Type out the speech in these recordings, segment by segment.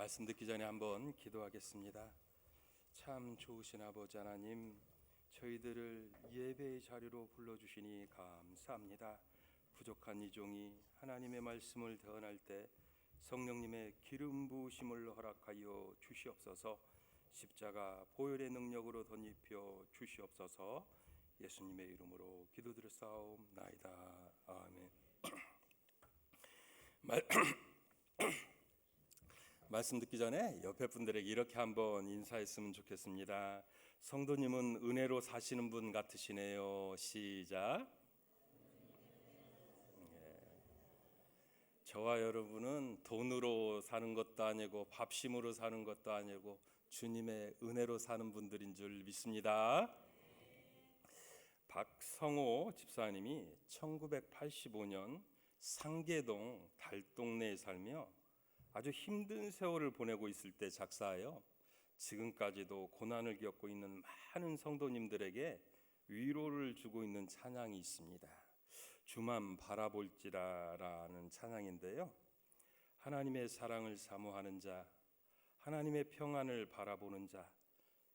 말씀 듣기 전에 한번 기도하겠습니다. 참 좋으신 아버지 하나님, 저희들을 예배의 자리로 불러주시니 감사합니다. 부족한 이 종이 하나님의 말씀을 대언할 때 성령님의 기름 부으심을 허락하여 주시옵소서. 십자가 보혈의 능력으로 덧입혀 주시옵소서. 예수님의 이름으로 기도드렸사옵나이다. 아멘. 말씀 듣기 전에 옆에 분들에게 이렇게 한번 인사했으면 좋겠습니다. 성도님은 은혜로 사시는 분 같으시네요. 시작. 저와 여러분은 돈으로 사는 것도 아니고 밥심으로 사는 것도 아니고 주님의 은혜로 사는 분들인 줄 믿습니다. 박성호 집사님이 1985년 상계동 달동네에 살며 아주 힘든 세월을 보내고 있을 때 작사하여 지금까지도 고난을 겪고 있는 많은 성도님들에게 위로를 주고 있는 찬양이 있습니다. 주만 바라볼지라라는 찬양인데요. 하나님의 사랑을 사모하는 자, 하나님의 평안을 바라보는 자,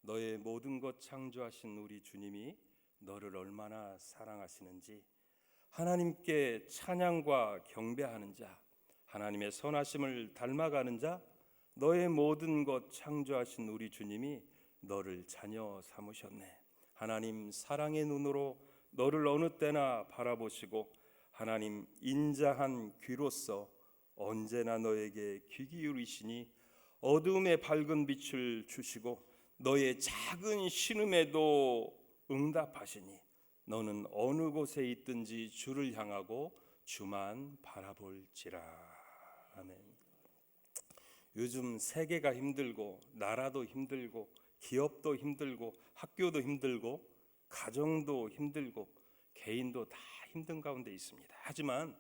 너의 모든 것 창조하신 우리 주님이 너를 얼마나 사랑하시는지, 하나님께 찬양과 경배하는 자, 하나님의 선하심을 닮아가는 자, 너의 모든 것 창조하신 우리 주님이 너를 자녀 삼으셨네. 하나님 사랑의 눈으로 너를 어느 때나 바라보시고 하나님 인자한 귀로서 언제나 너에게 귀 기울이시니 어두움에 밝은 빛을 주시고 너의 작은 신음에도 응답하시니 너는 어느 곳에 있든지 주를 향하고 주만 바라볼지라. 아멘. 요즘 세계가 힘들고 나라도 힘들고 기업도 힘들고 학교도 힘들고 가정도 힘들고 개인도 다 힘든 가운데 있습니다. 하지만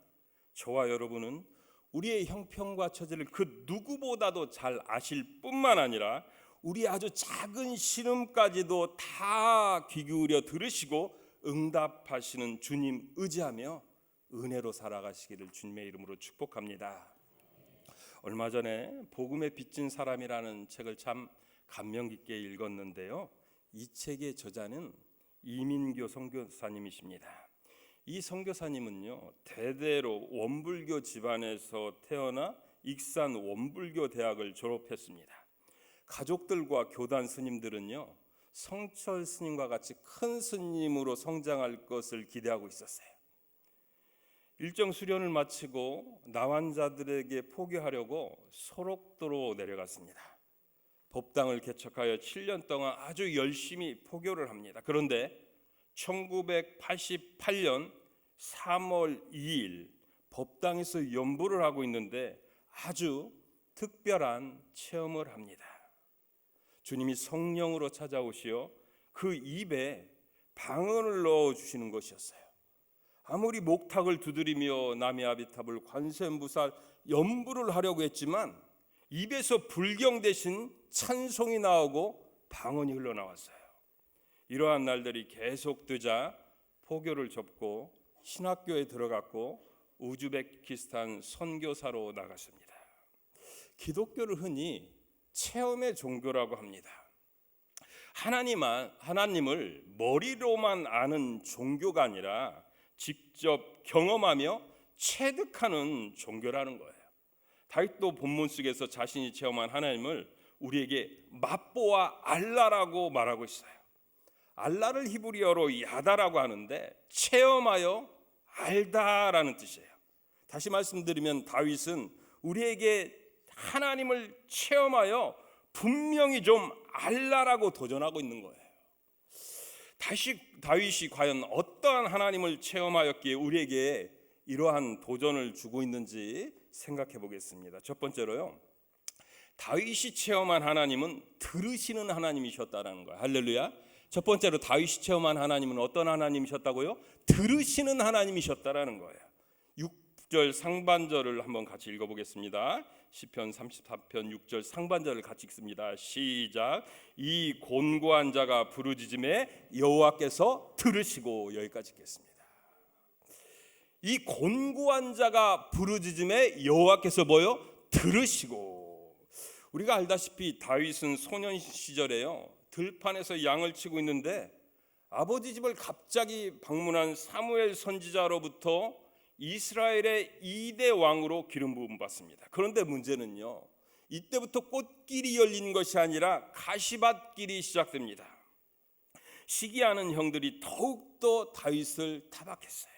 저와 여러분은 우리의 형편과 처지를 그 누구보다도 잘 아실 뿐만 아니라 우리 아주 작은 신음까지도 다 귀 기울여 들으시고 응답하시는 주님 의지하며 은혜로 살아가시기를 주님의 이름으로 축복합니다. 얼마 전에 복음에 빚진 사람이라는 책을 참 감명 깊게 읽었는데요. 이 책의 저자는 이민교 선교사님이십니다. 이 선교사님은요, 대대로 원불교 집안에서 태어나 익산 원불교 대학을 졸업했습니다. 가족들과 교단 스님들은요, 성철 스님과 같이 큰 스님으로 성장할 것을 기대하고 있었어요. 일정 수련을 마치고 나환자들에게 포교하려고 소록도로 내려갔습니다. 법당을 개척하여 7년 동안 아주 열심히 포교를 합니다. 그런데 1988년 3월 2일 법당에서 연부를 하고 있는데 아주 특별한 체험을 합니다. 주님이 성령으로 찾아오시어 그 입에 방언을 넣어주시는 것이었어요. 아무리 목탁을 두드리며 남의 아비탑을 관세음보살 연부를 하려고 했지만 입에서 불경 대신 찬송이 나오고 방언이 흘러나왔어요. 이러한 날들이 계속되자 포교를 접고 신학교에 들어갔고 우즈베키스탄 선교사로 나갔습니다. 기독교를 흔히 체험의 종교라고 합니다. 하나님을 머리로만 아는 종교가 아니라 직접 경험하며 체득하는 종교라는 거예요. 다윗도 본문 속에서 자신이 체험한 하나님을 우리에게 맛보아 알라라고 말하고 있어요. 알라를 히브리어로 야다라고 하는데 체험하여 알다라는 뜻이에요. 다시 말씀드리면 다윗은 우리에게 하나님을 체험하여 분명히 좀 알라라고 도전하고 있는 거예요. 다윗이 과연 어떠한 하나님을 체험하였기에 우리에게 이러한 도전을 주고 있는지 생각해 보겠습니다. 첫 번째로요, 다윗이 체험한 하나님은 들으시는 하나님이셨다는 거예요. 할렐루야. 첫 번째로 다윗이 체험한 하나님은 어떤 하나님이셨다고요? 들으시는 하나님이셨다라는 거예요. 6절 상반절을 한번 같이 읽어보겠습니다. 시편 34편 6절 상반절을 같이 읽습니다. 시작. 이 곤고한 자가 부르짖음에 여호와께서 들으시고, 여기까지 읽겠습니다. 이 곤고한 자가 부르짖음에 여호와께서 뭐요? 들으시고. 우리가 알다시피 다윗은 소년 시절에요, 들판에서 양을 치고 있는데 아버지 집을 갑자기 방문한 사무엘 선지자로부터 이스라엘의 2대 왕으로 기름 부음 받습니다. 그런데 문제는요, 이때부터 꽃길이 열린 것이 아니라 가시밭길이 시작됩니다. 시기하는 형들이 더욱더 다윗을 타박했어요.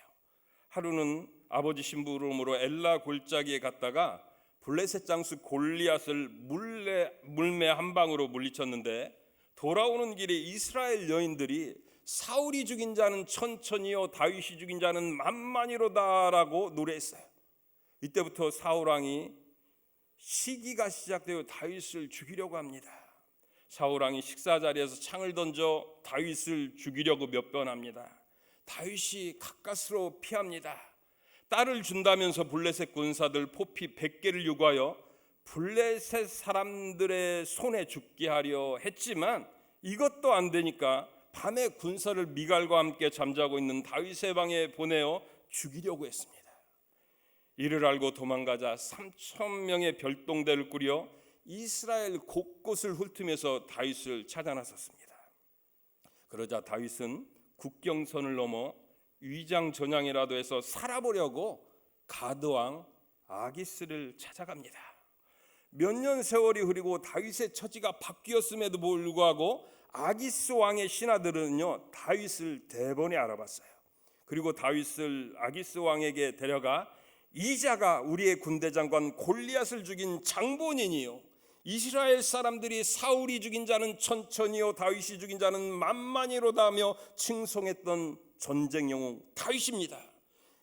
하루는 아버지 심부름으로 엘라 골짜기에 갔다가 블레셋 장수 골리앗을 물매 한 방으로 물리쳤는데, 돌아오는 길에 이스라엘 여인들이 사울이 죽인 자는 천천히요 다윗이 죽인 자는 만만히로다라고 노래했어요. 이때부터 사울 왕이 시기가 시작되어 다윗을 죽이려고 합니다. 사울 왕이 식사 자리에서 창을 던져 다윗을 죽이려고 몇 번 합니다. 다윗이 가까스로 피합니다. 딸을 준다면서 블레셋 군사들 포피 100개를 요구하여 블레셋 사람들의 손에 죽게 하려 했지만 이것도 안 되니까 밤에 군사를 미갈과 함께 잠자고 있는 다윗의 방에 보내어 죽이려고 했습니다. 이를 알고 도망가자 3,000명의 별동대를 꾸려 이스라엘 곳곳을 훑으면서 다윗을 찾아 나섰습니다. 그러자 다윗은 국경선을 넘어 위장전향이라도 해서 살아보려고 가드왕 아기스를 찾아갑니다. 몇 년 세월이 흐르고 다윗의 처지가 바뀌었음에도 불구하고 아기스 왕의 신하들은요 다윗을 대번에 알아봤어요. 그리고 다윗을 아기스 왕에게 데려가 이 자가 우리의 군대 장관 골리앗을 죽인 장본인이요, 이스라엘 사람들이 사울이 죽인 자는 천천히요 다윗이 죽인 자는 만만히로다며 칭송했던 전쟁 영웅 다윗입니다.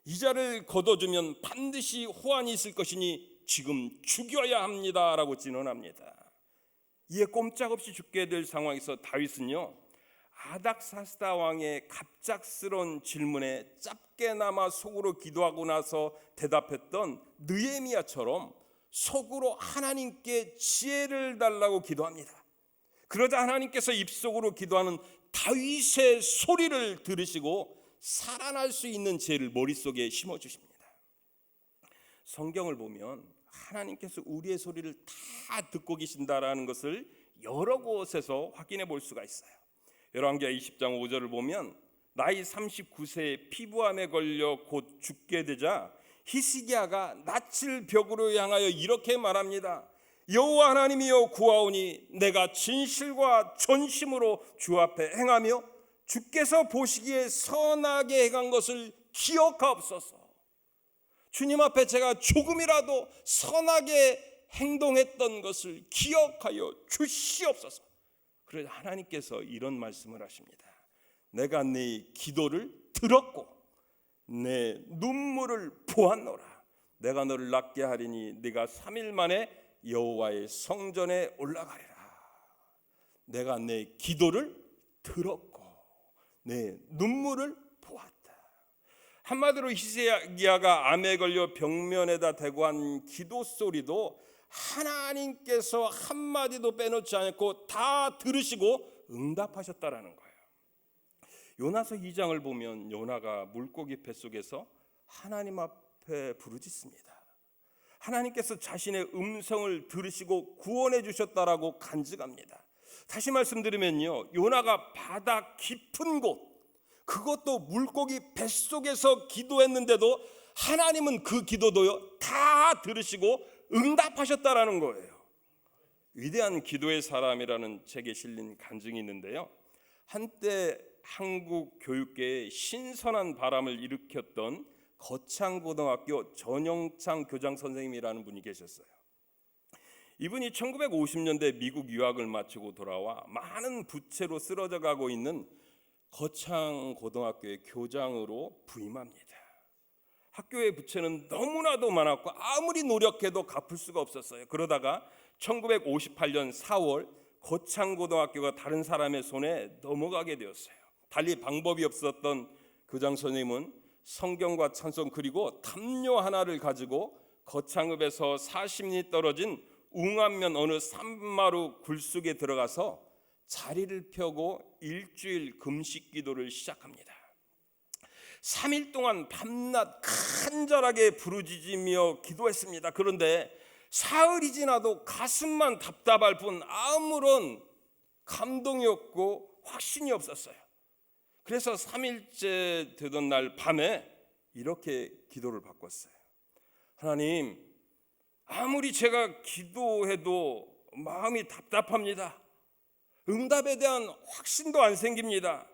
이 자를 거둬주면 반드시 호환이 있을 것이니 지금 죽여야 합니다라고 진언합니다. 이에 꼼짝없이 죽게 될 상황에서 다윗은요 아닥사스다 왕의 갑작스러운 질문에 짧게나마 속으로 기도하고 나서 대답했던 느헤미야처럼 속으로 하나님께 지혜를 달라고 기도합니다. 그러자 하나님께서 입속으로 기도하는 다윗의 소리를 들으시고 살아날 수 있는 지혜를 머릿속에 심어주십니다. 성경을 보면 하나님께서 우리의 소리를 다 듣고 계신다라는 것을 여러 곳에서 확인해 볼 수가 있어요. 열왕기하 20장 5절을 보면 나이 39세에 피부암에 걸려 곧 죽게 되자 히스기야가 낯을 벽으로 향하여 이렇게 말합니다. 여호와 하나님이여 구하오니 내가 진실과 전심으로 주 앞에 행하며 주께서 보시기에 선하게 행한 것을 기억하옵소서. 주님 앞에 제가 조금이라도 선하게 행동했던 것을 기억하여 주시옵소서. 그래서 하나님께서 이런 말씀을 하십니다. 내가 네 기도를 들었고 내 눈물을 보았노라. 내가 너를 낫게 하리니 네가 3일 만에 여호와의 성전에 올라가리라. 내가 내 기도를 들었고 내 눈물을 보았다. 한마디로 히스기야가 암에 걸려 벽면에다 대고 한 기도 소리도 하나님께서 한마디도 빼놓지 않고 다 들으시고 응답하셨다라는 거예요. 요나서 2장을 보면 요나가 물고기 뱃속에서 하나님 앞에 부르짖습니다. 하나님께서 자신의 음성을 들으시고 구원해 주셨다라고 간증합니다. 다시 말씀드리면요, 요나가 바다 깊은 곳, 그것도 물고기 뱃속에서 기도했는데도 하나님은 그 기도도요 다 들으시고 응답하셨다라는 거예요. 위대한 기도의 사람이라는 책에 실린 간증이 있는데요, 한때 한국 교육계에 신선한 바람을 일으켰던 거창고등학교 전영창 교장 선생님이라는 분이 계셨어요. 이분이 1950년대 미국 유학을 마치고 돌아와 많은 부채로 쓰러져 가고 있는 거창고등학교의 교장으로 부임합니다. 학교의 부채는 너무나도 많았고 아무리 노력해도 갚을 수가 없었어요. 그러다가 1958년 4월 거창고등학교가 다른 사람의 손에 넘어가게 되었어요. 달리 방법이 없었던 교장 선생님은 성경과 찬송 그리고 담요 하나를 가지고 거창읍에서 40리 떨어진 웅안면 어느 산마루 굴속에 들어가서 자리를 펴고 일주일 금식 기도를 시작합니다. 3일 동안 밤낮 간절하게 부르짖으며 기도했습니다. 그런데 사흘이 지나도 가슴만 답답할 뿐 아무런 감동이 없고 확신이 없었어요. 그래서 3일째 되던 날 밤에 이렇게 기도를 바꿨어요. 하나님, 아무리 제가 기도해도 마음이 답답합니다. 응답에 대한 확신도 안 생깁니다.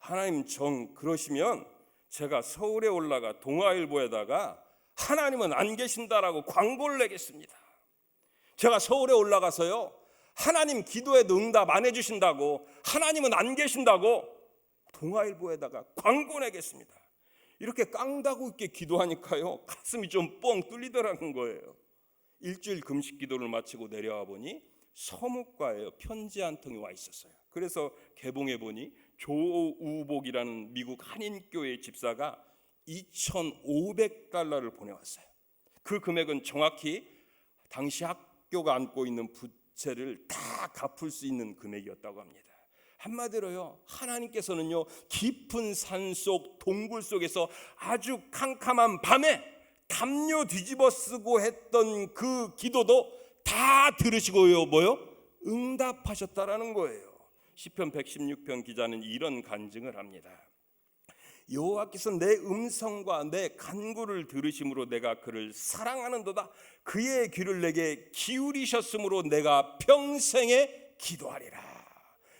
하나님 정 그러시면 제가 서울에 올라가 동아일보에다가 하나님은 안 계신다라고 광고를 내겠습니다. 제가 서울에 올라가서요, 하나님 기도에도 응답 안 해주신다고, 하나님은 안 계신다고 동아일보에다가 광고 내겠습니다. 이렇게 깡다구 있게 기도하니까요, 가슴이 좀 뻥 뚫리더라는 거예요. 일주일 금식 기도를 마치고 내려와 보니 서무과에 편지 한 통이 와 있었어요. 그래서 개봉해 보니 조우복이라는 미국 한인교회 집사가 $2,500를 보내왔어요. 그 금액은 정확히 당시 학교가 안고 있는 부채를 다 갚을 수 있는 금액이었다고 합니다. 한마디로요, 하나님께서는요, 깊은 산속 동굴 속에서 아주 캄캄한 밤에 담요 뒤집어 쓰고 했던 그 기도도 다 들으시고요, 뭐요? 응답하셨다라는 거예요. 시편 116편 기자는 이런 간증을 합니다. 여호와께서 내 음성과 내 간구를 들으심으로 내가 그를 사랑하는도다. 그의 귀를 내게 기울이셨으므로 내가 평생에 기도하리라.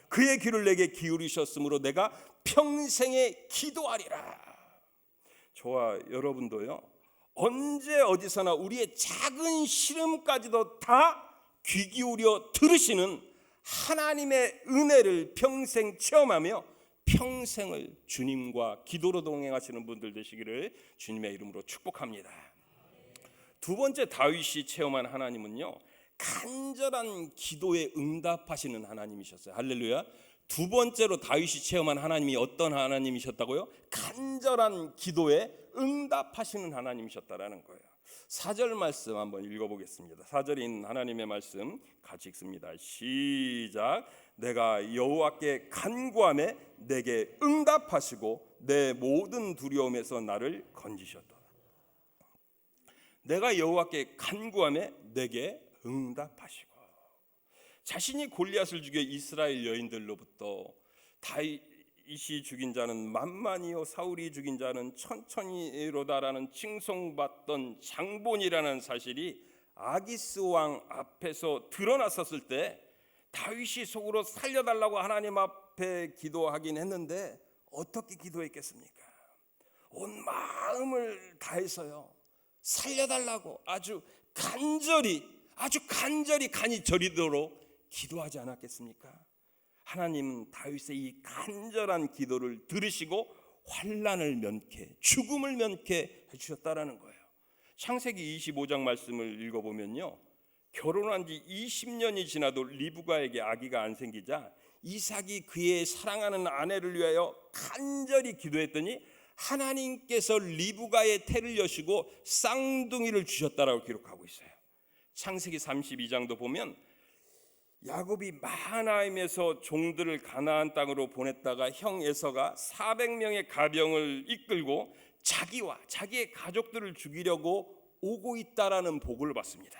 그의 귀를 내게 기울이셨으므로 내가 평생에 기도하리라. 저와 여러분도요, 언제 어디서나 우리의 작은 시름까지도 다 귀 기울여 들으시는 하나님의 은혜를 평생 체험하며 평생을 주님과 기도로 동행하시는 분들 되시기를 주님의 이름으로 축복합니다. 두 번째 다윗이 체험한 하나님은요, 간절한 기도에 응답하시는 하나님이셨어요. 할렐루야. 두 번째로 다윗이 체험한 하나님이 어떤 하나님이셨다고요? 간절한 기도에 응답하시는 하나님이셨다라는 거예요. 4절 말씀 한번 읽어보겠습니다. 4절에 있는 하나님의 말씀 같이 읽습니다. 시작. 내가 여호와께 간구하매 내게 응답하시고 내 모든 두려움에서 나를 건지셨도다. 내가 여호와께 간구하매 내게 응답하시고, 자신이 골리앗을 죽여 이스라엘 여인들로부터 다윗이 죽인 자는 만만이요 사울이 죽인 자는 천천히로다라는 칭송받던 장본이라는 사실이 아기스 왕 앞에서 드러났었을 때 다윗이 속으로 살려달라고 하나님 앞에 기도하긴 했는데 어떻게 기도했겠습니까? 온 마음을 다해서요, 살려달라고 아주 간절히 간이 저리도록 기도하지 않았겠습니까? 하나님은 다윗의 이 간절한 기도를 들으시고 환난을 면케, 죽음을 면케 해주셨다라는 거예요. 창세기 25장 말씀을 읽어보면요, 결혼한 지 20년이 지나도 리브가에게 아기가 안 생기자 이삭이 그의 사랑하는 아내를 위하여 간절히 기도했더니 하나님께서 리브가의 태를 여시고 쌍둥이를 주셨다라고 기록하고 있어요. 창세기 32장도 보면 야곱이 마하나임에서 종들을 가나안 땅으로 보냈다가 형 에서가 400명의 가병을 이끌고 자기와 자기의 가족들을 죽이려고 오고 있다라는 보고를 받습니다.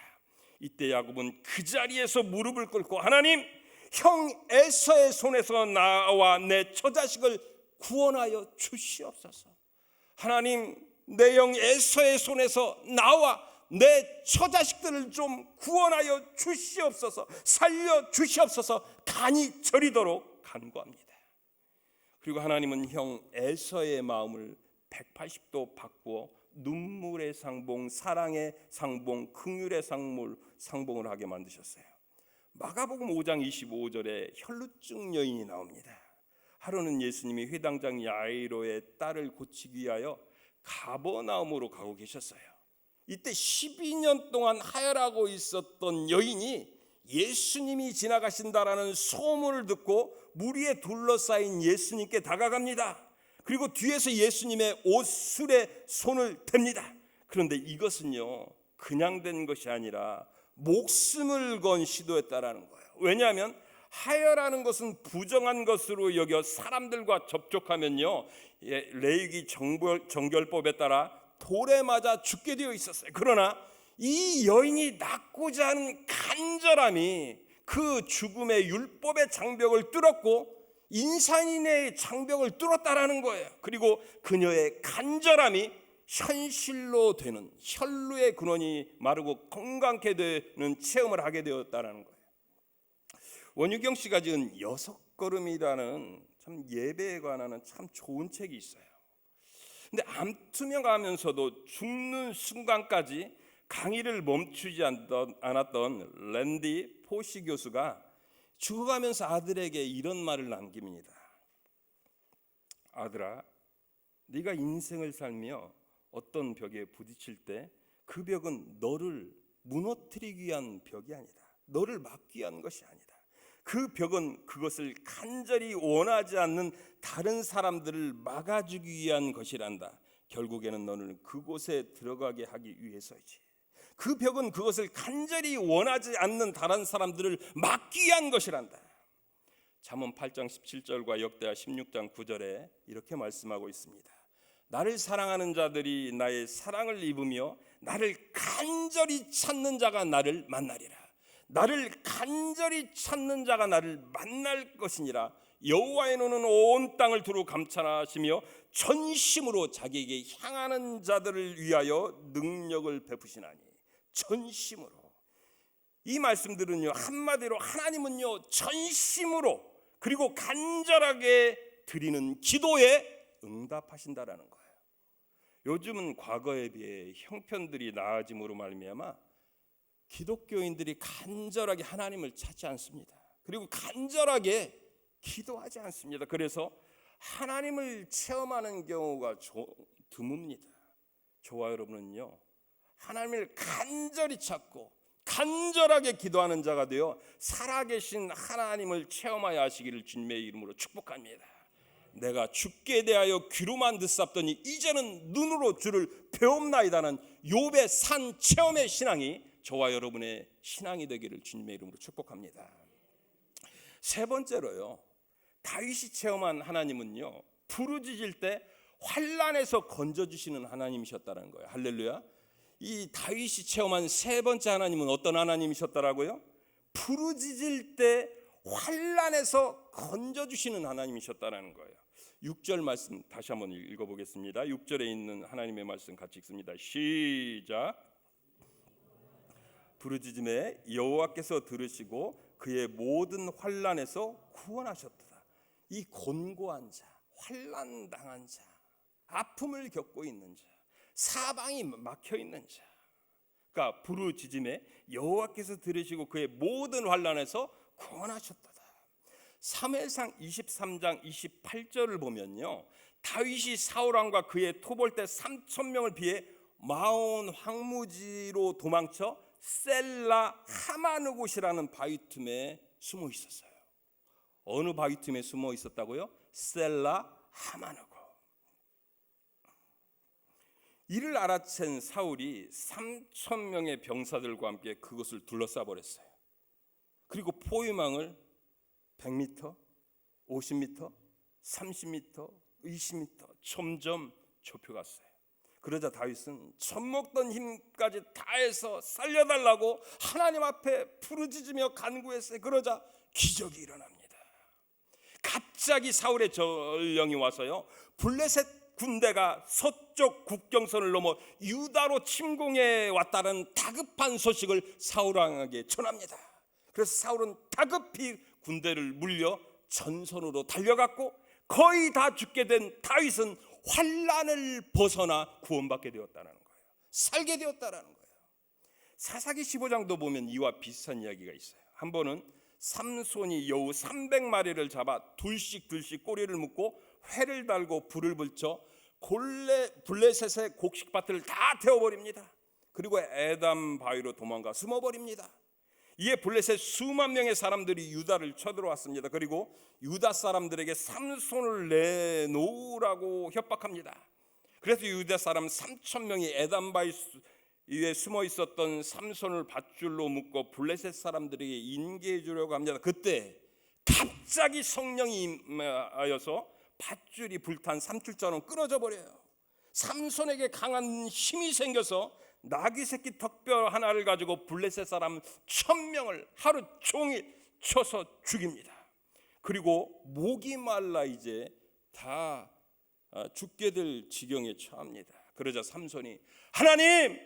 이때 야곱은 그 자리에서 무릎을 꿇고 하나님, 형 에서의 손에서 나와 내 처자식을 구원하여 주시옵소서. 하나님, 내 형 에서의 손에서 나와 내 처자식들을 좀 구원하여 주시옵소서, 살려 주시옵소서 간이 저리도록 간구합니다. 그리고 하나님은 형 에서의 마음을 180도 바꾸어 눈물의 상봉, 사랑의 상봉, 긍휼의 상봉을 하게 만드셨어요. 마가복음 5장 25절에 혈루증 여인이 나옵니다. 하루는 예수님이 회당장 야이로의 딸을 고치기 위하여 가버나움으로 가고 계셨어요. 이때 12년 동안 하혈하고 있었던 여인이 예수님이 지나가신다라는 소문을 듣고 무리에 둘러싸인 예수님께 다가갑니다. 그리고 뒤에서 예수님의 옷술에 손을 댑니다. 그런데 이것은요, 그냥 된 것이 아니라 목숨을 건 시도였다라는 거예요. 왜냐하면 하혈하는 것은 부정한 것으로 여겨 사람들과 접촉하면요, 레위기 정결법에 따라 돌에 맞아 죽게 되어 있었어요. 그러나 이 여인이 낳고자 하는 간절함이 그 죽음의 율법의 장벽을 뚫었고 인산인의 장벽을 뚫었다라는 거예요. 그리고 그녀의 간절함이 현실로 되는, 혈루의 근원이 마르고 건강케 되는 체험을 하게 되었다라는 거예요. 원유경 씨가 지은 6걸음이라는 참 예배에 관한 참 좋은 책이 있어요. 근데 암투명하면서도 죽는 순간까지 강의를 멈추지 않았던 랜디 포시 교수가 죽어가면서 아들에게 이런 말을 남깁니다. 아들아, 네가 인생을 살며 어떤 벽에 부딪힐 때 그 벽은 너를 무너뜨리기 위한 벽이 아니다. 너를 막기 위한 것이 아니다. 그 벽은 그것을 간절히 원하지 않는 다른 사람들을 막아주기 위한 것이란다. 결국에는 너는 그곳에 들어가게 하기 위해서이지. 그 벽은 그것을 간절히 원하지 않는 다른 사람들을 막기 위한 것이란다. 잠언 8장 17절과 역대하 16장 9절에 이렇게 말씀하고 있습니다. 나를 사랑하는 자들이 나의 사랑을 입으며 나를 간절히 찾는 자가 나를 만나리라. 나를 간절히 찾는 자가 나를 만날 것이니라. 여호와의 눈은 온 땅을 두루 감찰하시며 전심으로 자기에게 향하는 자들을 위하여 능력을 베푸시나니. 전심으로. 이 말씀들은요, 한마디로 하나님은요 전심으로 그리고 간절하게 드리는 기도에 응답하신다라는 거예요. 요즘은 과거에 비해 형편들이 나아짐으로 말미암아 기독교인들이 간절하게 하나님을 찾지 않습니다. 그리고 간절하게 기도하지 않습니다. 그래서 하나님을 체험하는 경우가 드뭅니다. 저와 여러분은요, 하나님을 간절히 찾고 간절하게 기도하는 자가 되어 살아계신 하나님을 체험하여 하시기를 주님의 이름으로 축복합니다. 내가 주께 대하여 귀로만 듣사더니 이제는 눈으로 주를 배움나이다는 욥의 산 체험의 신앙이 저와 여러분의 신앙이 되기를 주님의 이름으로 축복합니다. 세 번째로요, 다윗이 체험한 하나님은요, 부르짖을 때 환난에서 건져주시는 하나님이셨다는 거예요. 할렐루야. 이 다윗이 체험한 세 번째 하나님은 어떤 하나님이셨다라고요? 부르짖을 때 환난에서 건져주시는 하나님이셨다는 거예요. 6절 말씀 다시 한번 읽어보겠습니다. 6절에 있는 하나님의 말씀 같이 읽습니다. 시작. 부르짖음에 여호와께서 들으시고 그의 모든 환난에서 구원하셨도다. 이 곤고한 자, 환난 당한 자, 아픔을 겪고 있는 자, 사방이 막혀 있는 자, 그러니까 부르짖음에 여호와께서 들으시고 그의 모든 환난에서 구원하셨도다. 사무엘상 23장 28절을 보면요, 다윗이 사울 왕과 그의 토벌대 3,000명을 피해 마온 황무지로 도망쳐 셀라 하마누곳이라는 바위 틈에 숨어 있었어요. 어느 바위 틈에 숨어 있었다고요? 셀라 하마누곳. 이를 알아챈 사울이 3,000명의 병사들과 함께 그것을 둘러싸 버렸어요. 그리고 포위망을 100m, 50m, 30m, 20m 점점 좁혀갔어요. 그러자 다윗은 젖먹던 힘까지 다해서 살려달라고 하나님 앞에 부르짖으며 간구했어요. 그러자 기적이 일어납니다. 갑자기 사울의 전령이 와서요, 블레셋 군대가 서쪽 국경선을 넘어 유다로 침공해 왔다는 다급한 소식을 사울 왕에게 전합니다. 그래서 사울은 다급히 군대를 물려 전선으로 달려갔고 거의 다 죽게 된 다윗은 환난을 벗어나 구원받게 되었다는 거예요. 살게 되었다는 거예요. 사사기 15장도 보면 이와 비슷한 이야기가 있어요. 한 번은 삼손이 여우 300마리를 잡아 둘씩 꼬리를 묶고 회를 달고 불을 붙여 블레셋의 곡식밭을 다 태워버립니다. 그리고 에담 바위로 도망가 숨어버립니다. 이에 블레셋 수만 명의 사람들이 유다를 쳐들어왔습니다. 그리고 유다 사람들에게 삼손을 내놓으라고 협박합니다. 그래서 유다 사람 3,000명이 에담 바위 위에 숨어 있었던 삼손을 밧줄로 묶고 블레셋 사람들에게 인계해 주려고 합니다. 그때 갑자기 성령이 임하여서 밧줄이 불탄 삼줄처럼 끊어져 버려요. 삼손에게 강한 힘이 생겨서 나귀 새끼 턱뼈 하나를 가지고 블레셋 사람 1000명을 하루 종일 쳐서 죽입니다. 그리고 목이 말라 이제 다 죽게 될 지경에 처합니다. 그러자 삼손이 하나님,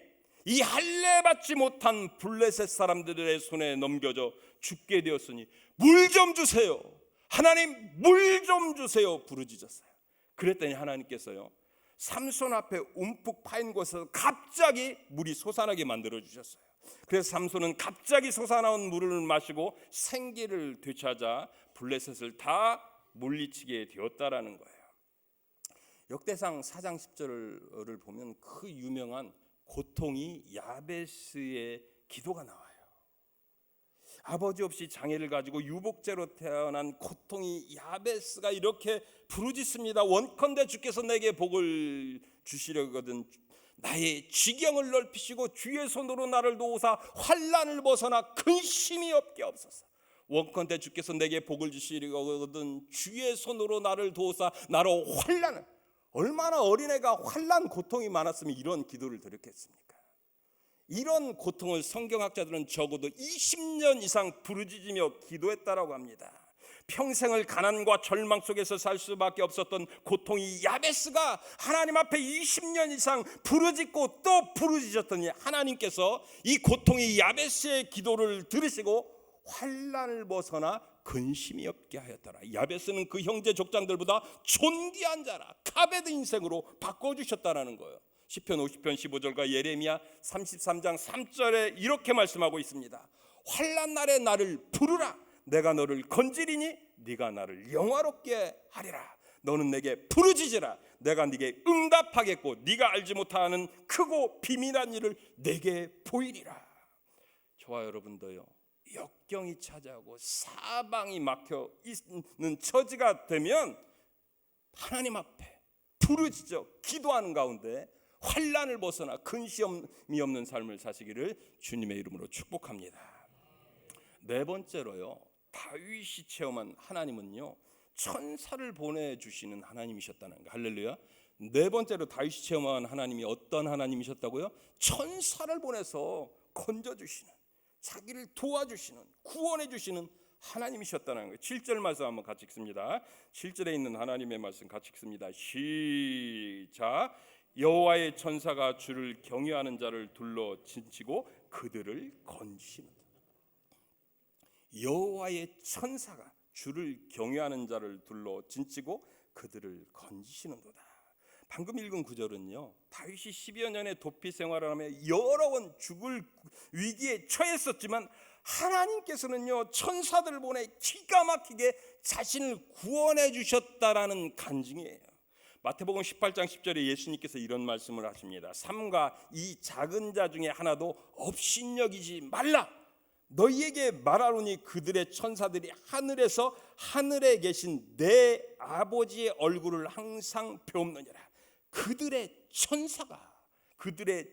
이 할례 받지 못한 블레셋 사람들의 손에 넘겨져 죽게 되었으니 물 좀 주세요. 하나님, 물 좀 주세요. 부르짖었어요. 그랬더니 하나님께서요, 삼손 앞에 움푹 파인 곳에서 갑자기 물이 솟아나게 만들어 주셨어요. 그래서 삼손은 갑자기 솟아나온 물을 마시고 생기를 되찾아 블레셋을 다 물리치게 되었다라는 거예요. 역대상 4장 10절을 보면 그 유명한 고통이 야베스의 기도가 나와요. 아버지 없이 장애를 가지고 유복제로 태어난 고통이 야베스가 이렇게 부르짖습니다. 원컨대 주께서 내게 복을 주시려거든 나의 지경을 넓히시고 주의 손으로 나를 도우사 환난을 벗어나 근심이 없게 없소서. 원컨대 주께서 내게 복을 주시려거든 주의 손으로 나를 도우사 나로 환난을. 얼마나 어린애가 환난 고통이 많았으면 이런 기도를 드렸겠습니까? 이런 고통을 성경학자들은 적어도 20년 이상 부르짖으며 기도했다라고 합니다. 평생을 가난과 절망 속에서 살 수밖에 없었던 고통이 야베스가 하나님 앞에 20년 이상 부르짖고 또 부르짖었더니 하나님께서 이 고통이 야베스의 기도를 들으시고 환난을 벗어나 근심이 없게 하였더라. 야베스는 그 형제 족장들보다 존귀한 자라 카베드 인생으로 바꿔주셨다라는 거예요. 시편 50편 15절과 예레미야 33장 3절에 이렇게 말씀하고 있습니다. 환난 날에 나를 부르라. 내가 너를 건지리니 네가 나를 영화롭게 하리라. 너는 내게 부르짖으라. 내가 네게 응답하겠고 네가 알지 못하는 크고 비밀한 일을 내게 보이리라. 저와 여러분도요, 역경이 찾아오고 사방이 막혀 있는 처지가 되면 하나님 앞에 부르짖어 기도하는 가운데 환난을 벗어나 근심이 없는 삶을 사시기를 주님의 이름으로 축복합니다. 네 번째로요, 다윗이 체험한 하나님은요, 천사를 보내주시는 하나님이셨다는 거. 할렐루야. 네 번째로 다윗이 체험한 하나님이 어떤 하나님이셨다고요? 천사를 보내서 건져주시는, 자기를 도와주시는, 구원해주시는 하나님이셨다는 거예요. 7절 말씀 한번 같이 읽습니다. 7절에 있는 하나님의 말씀 같이 읽습니다. 시작. 여호와의 천사가 주를 경외하는 자를 둘러 진치고 그들을 건지시는도다. 여호와의 천사가 주를 경외하는 자를 둘러 진치고 그들을 건지시는도다. 방금 읽은 구절은요, 다윗이 10여 년의 도피 생활을 하며 여러 번 죽을 위기에 처했었지만 하나님께서는요, 천사들을 보내 기가 막히게 자신을 구원해 주셨다라는 간증이에요. 마태복음 18장 10절에 예수님께서 이런 말씀을 하십니다. 삼가 이 작은 자 중에 하나도 업신여기지 말라. 너희에게 말하노니 그들의 천사들이 하늘에서 하늘에 계신 내 아버지의 얼굴을 항상 배옵느니라. 그들의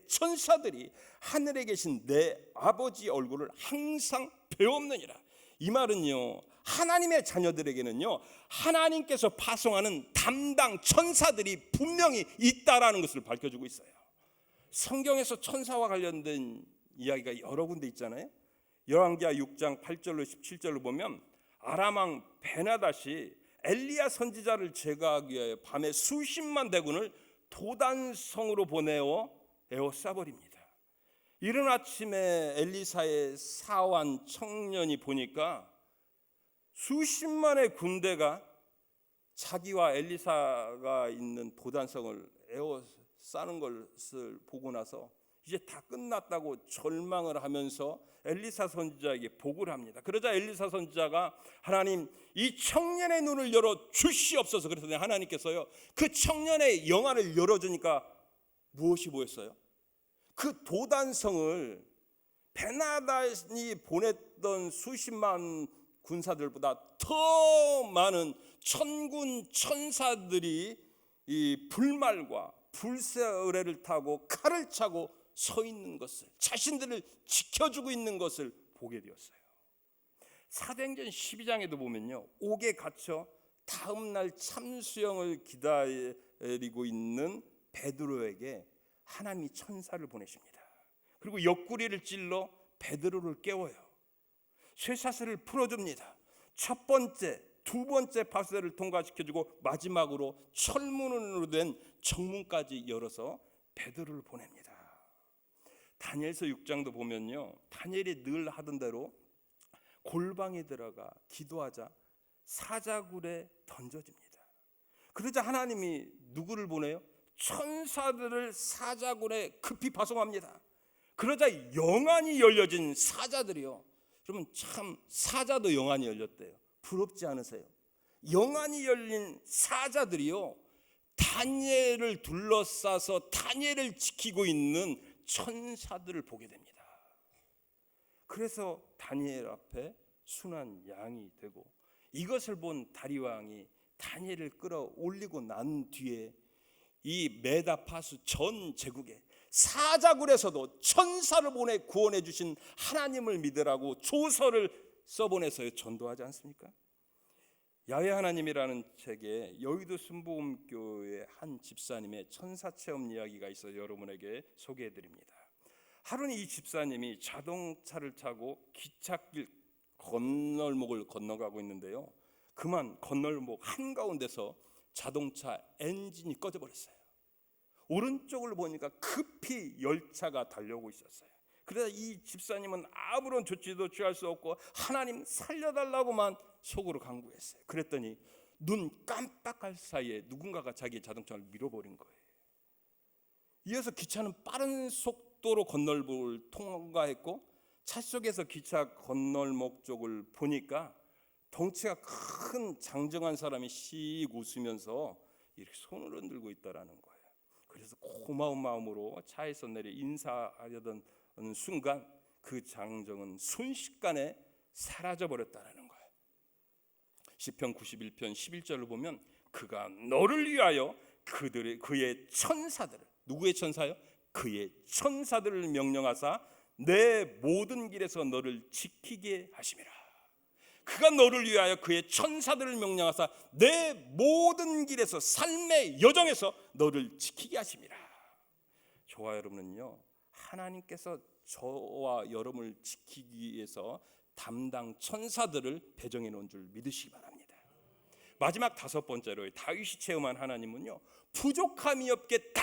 천사들이 하늘에 계신 내 아버지의 얼굴을 항상 배옵느니라. 이 말은요, 하나님의 자녀들에게는요, 하나님께서 파송하는 담당 천사들이 분명히 있다라는 것을 밝혀주고 있어요. 성경에서 천사와 관련된 이야기가 여러 군데 있잖아요. 열왕기하 6장 8절로 17절로 보면 아람 왕 베나닷이 엘리야 선지자를 제거하기 위해 밤에 수십만 대군을 도단성으로 보내어 에워싸버립니다. 이른 아침에 엘리사의 사환 청년이 보니까 수십만의 군대가 자기와 엘리사가 있는 도단성을 에워싸는 것을 보고 나서 이제 다 끝났다고 절망을 하면서 엘리사 선지자에게 보고를 합니다. 그러자 엘리사 선지자가 하나님, 이 청년의 눈을 열어 주시옵소서. 그랬더니 하나님께서요, 그 청년의 영안을 열어주니까 무엇이 보였어요? 그 도단성을 베나닷이 보냈던 수십만 군사들보다 더 많은 천군 천사들이 이 불말과 불새의뢰를 타고 칼을 차고 서 있는 것을, 자신들을 지켜주고 있는 것을 보게 되었어요. 사도행전 12장에도 보면요, 옥에 갇혀 다음 날 참수형을 기다리고 있는 베드로에게 하나님이 천사를 보내십니다. 그리고 옆구리를 찔러 베드로를 깨워요. 쇠사슬을 풀어줍니다. 첫 번째, 두 번째 파수대를 통과시켜주고 마지막으로 철문으로 된 정문까지 열어서 베드로를 보냅니다. 다니엘서 6장도 보면요, 다니엘이 늘 하던 대로 골방에 들어가 기도하자 사자굴에 던져집니다. 그러자 하나님이 누구를 보내요? 천사들을 사자굴에 급히 파송합니다. 그러자 영안이 열려진 사자들이요, 여러분 참 사자도 영안이 열렸대요. 부럽지 않으세요? 영안이 열린 사자들이요, 다니엘을 둘러싸서 다니엘을 지키고 있는 천사들을 보게 됩니다. 그래서 다니엘 앞에 순한 양이 되고, 이것을 본 다리왕이 다니엘을 끌어올리고 난 뒤에 이 메다파수 전 제국에 사자굴에서도 천사를 보내 구원해 주신 하나님을 믿으라고 조서를 써보내서 전도하지 않습니까? 야훼 하나님이라는 책에 여의도 순복음교회 한 집사님의 천사체험 이야기가 있어서 여러분에게 소개해드립니다. 하루는 이 집사님이 자동차를 타고 기찻길 건널목을 건너가고 있는데요, 그만 건널목 한가운데서 자동차 엔진이 꺼져버렸어요. 오른쪽을 보니까 급히 열차가 달려오고 있었어요. 그래서 이 집사님은 아무런 조치도 취할 수 없고 하나님 살려달라고만 속으로 간구했어요. 그랬더니 눈 깜빡할 사이에 누군가가 자기 자동차를 밀어버린 거예요. 이어서 기차는 빠른 속도로 건널목을 통과했고, 차 속에서 기차 건널목 쪽을 보니까 덩치가 큰 장정한 사람이 씩 웃으면서 이렇게 손을 흔들고 있다라는 거예요. 그래서 고마운 마음으로 차에서 내려 인사하려던 순간 그 장정은 순식간에 사라져 버렸다라는 거예요. 시편 91편 11절을 보면 그가 너를 위하여 그의 천사들을, 누구의 천사요? 그의 천사들을 명령하사 내 모든 길에서 너를 지키게 하심이라. 그가 너를 위하여 그의 천사들을 명령하사 내 모든 길에서, 삶의 여정에서 너를 지키게 하심이라. 저와 여러분은요, 하나님께서 저와 여러분을 지키기 위해서 담당 천사들을 배정해 놓은 줄 믿으시기 바랍니다. 마지막 다섯 번째로 다윗이 체험한 하나님은요, 부족함이 없게 다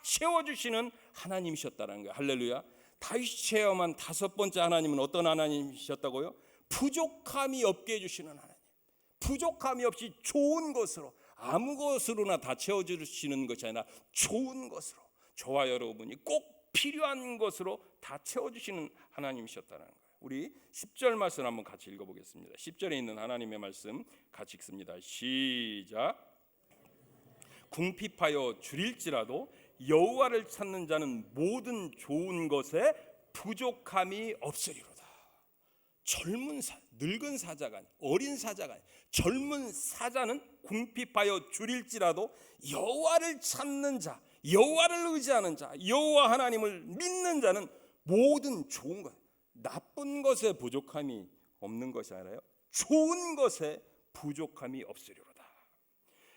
채워주시는 하나님이셨다는 거예요. 할렐루야. 다윗이 체험한 다섯 번째 하나님은 어떤 하나님이셨다고요? 부족함이 없게 해주시는 하나님. 부족함이 없이 좋은 것으로, 아무 것으로나 다 채워주시는 것이 아니라 좋은 것으로, 저와 여러분이 꼭 필요한 것으로 다 채워주시는 하나님이셨다는 거예요. 우리 10절 말씀 한번 같이 읽어보겠습니다. 10절에 있는 하나님의 말씀 같이 읽습니다. 시작. 궁핍하여 줄일지라도 여호와를 찾는 자는 모든 좋은 것에 부족함이 없으리로다. 젊은 늙은 사자가 아니, 어린 사자가 아니, 젊은 사자는 궁핍하여 줄일지라도 여호와를 찾는 자, 여호와를 의지하는 자, 여호와 하나님을 믿는 자는 모든 좋은 것, 나쁜 것에 부족함이 없는 것이 아니라요, 좋은 것에 부족함이 없으리로다.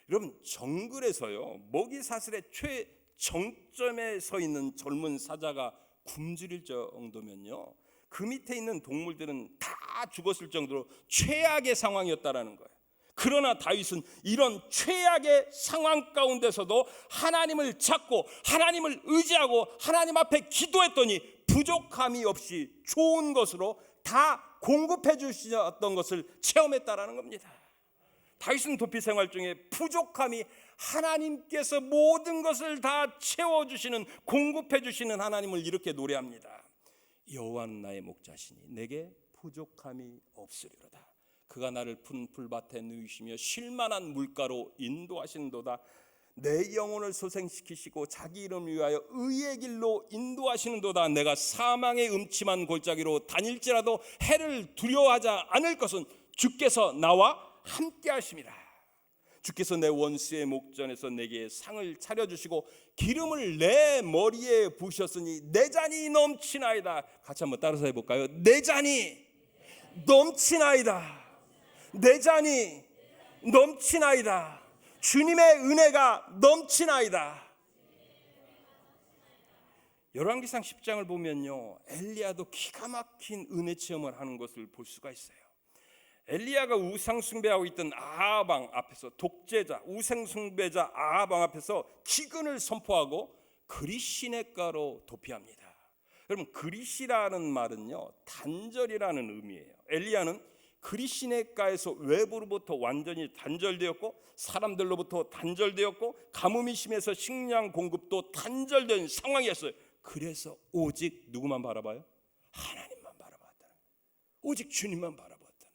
여러분, 정글에서요, 먹이 사슬의 최정점에 서 있는 젊은 사자가 굶주릴 정도면요, 그 밑에 있는 동물들은 다 죽었을 정도로 최악의 상황이었다라는 거예요. 그러나 다윗은 이런 최악의 상황 가운데서도 하나님을 찾고 하나님을 의지하고 하나님 앞에 기도했더니 부족함이 없이 좋은 것으로 다 공급해 주셨던 것을 체험했다라는 겁니다. 다윗은 도피 생활 중에 부족함이, 하나님께서 모든 것을 다 채워주시는, 공급해 주시는 하나님을 이렇게 노래합니다. 여호와는 나의 목자시니 내게 부족함이 없으리로다. 그가 나를 푸른 풀밭에 누이시며 쉴만한 물가로 인도하시는도다. 내 영혼을 소생시키시고 자기 이름을 위하여 의의 길로 인도하시는도다. 내가 사망의 음침한 골짜기로 다닐지라도 해를 두려워하지 않을 것은 주께서 나와 함께 하심이라. 주께서 내 원수의 목전에서 내게 상을 차려주시고 기름을 내 머리에 부으셨으니 내 잔이 넘치나이다. 같이 한번 따라서 해볼까요? 내 잔이 넘치나이다. 내 잔이 넘치나이다. 주님의 은혜가 넘치나이다. 열왕기상 10장을 보면요, 엘리야도 기가 막힌 은혜 체험을 하는 것을 볼 수가 있어요. 엘리야가 우상 숭배하고 있던 아합 왕 앞에서, 독재자 우상 숭배자 아합 왕 앞에서 기근을 선포하고 그리시네가로 도피합니다. 여러분, 그리시라는 말은요, 단절이라는 의미예요. 엘리야는 그리시네가에서 외부로부터 완전히 단절되었고, 사람들로부터 단절되었고, 가뭄이 심해서 식량 공급도 단절된 상황이었어요. 그래서 오직 누구만 바라봐요? 하나님만 바라봤다는, 오직 주님만 바라봤다는.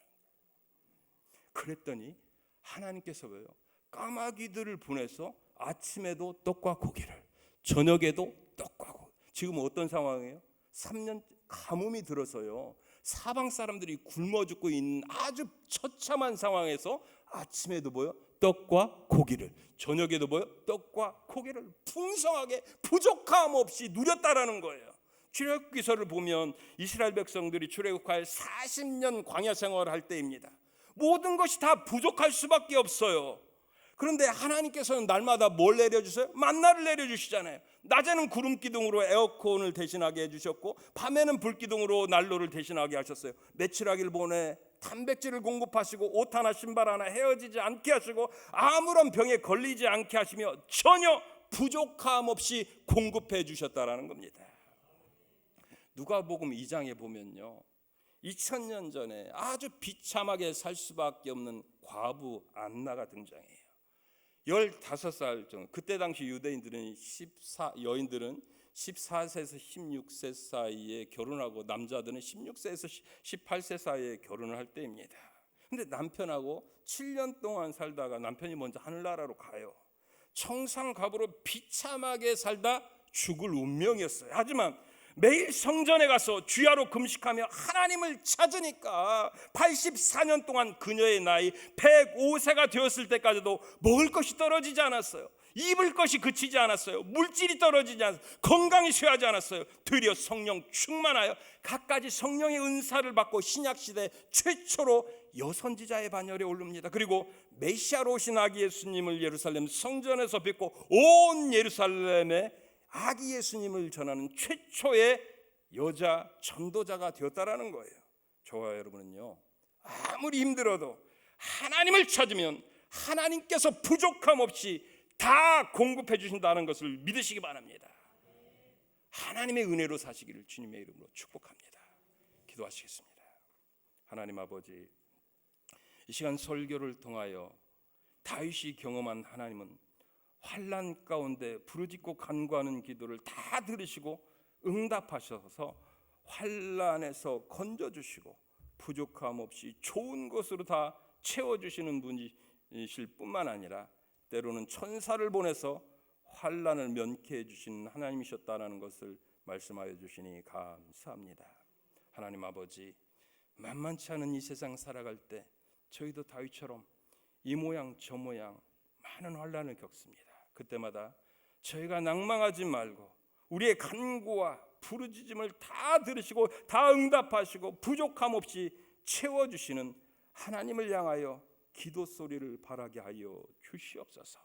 그랬더니 하나님께서 왜요? 까마귀들을 보내서 아침에도 떡과 고기를, 저녁에도 떡과 고기. 지금 어떤 상황이에요? 3년 가뭄이 들어서요, 사방 사람들이 굶어 죽고 있는 아주 처참한 상황에서 아침에도 뭐요? 떡과 고기를, 저녁에도 뭐요? 떡과 고기를 풍성하게 부족함 없이 누렸다라는 거예요. 출애굽기서를 보면 이스라엘 백성들이 출애굽할 40년 광야 생활을 할 때입니다. 모든 것이 다 부족할 수밖에 없어요. 그런데 하나님께서는 날마다 뭘 내려주세요? 만나를 내려주시잖아요. 낮에는 구름 기둥으로 에어컨을 대신하게 해주셨고, 밤에는 불 기둥으로 난로를 대신하게 하셨어요. 며칠하길 보내 단백질을 공급하시고, 옷 하나 신발 하나 헤어지지 않게 하시고, 아무런 병에 걸리지 않게 하시며 전혀 부족함 없이 공급해 주셨다라는 겁니다. 누가복음 2장에 보면요, 2000년 전에 아주 비참하게 살 수밖에 없는 과부 안나가 등장해요. 15살 정도. 그때 당시 유대인들은 여인들은 14세에서 16세 사이에 결혼하고, 남자들은 16세에서 18세 사이에 결혼을 할 때입니다. 근데 남편하고 7년 동안 살다가 남편이 먼저 하늘나라로 가요. 청상갑으로 비참하게 살다 죽을 운명이었어요. 하지만 매일 성전에 가서 주야로 금식하며 하나님을 찾으니까 84년 동안 그녀의 나이 105세가 되었을 때까지도 먹을 것이 떨어지지 않았어요. 입을 것이 그치지 않았어요. 물질이 떨어지지 않았어요. 건강이 쇠하지 않았어요. 되려 성령 충만하여 갖가지 성령의 은사를 받고 신약시대 최초로 여선지자의 반열에 오릅니다. 그리고 메시아로 오신 아기 예수님을 예루살렘 성전에서 뵙고 온 예루살렘에 아기 예수님을 전하는 최초의 여자 전도자가 되었다라는 거예요. 저와 여러분은요, 아무리 힘들어도 하나님을 찾으면 하나님께서 부족함 없이 다 공급해 주신다는 것을 믿으시기 바랍니다. 하나님의 은혜로 사시기를 주님의 이름으로 축복합니다. 기도하시겠습니다. 하나님 아버지, 이 시간 설교를 통하여 다윗이 경험한 하나님은 환난 가운데 부르짖고 간구하는 기도를 다 들으시고 응답하셔서 환난에서 건져주시고 부족함 없이 좋은 것으로 다 채워주시는 분이실 뿐만 아니라 때로는 천사를 보내서 환난을 면케해 주시는 하나님이셨다는 것을 말씀하여 주시니 감사합니다. 하나님 아버지, 만만치 않은 이 세상 살아갈 때 저희도 다윗처럼 이 모양 저 모양 많은 환난을 겪습니다. 그때마다 저희가 낭망하지 말고 우리의 간구와 부르짖음을 다 들으시고 다 응답하시고 부족함 없이 채워주시는 하나님을 향하여 기도 소리를 바라게 하여 주시옵소서.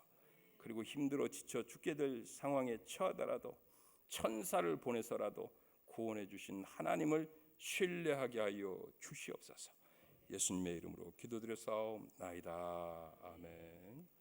그리고 힘들어 지쳐 죽게 될 상황에 처하더라도 천사를 보내서라도 구원해 주신 하나님을 신뢰하게 하여 주시옵소서. 예수님의 이름으로 기도드려 싸움나이다. 아멘.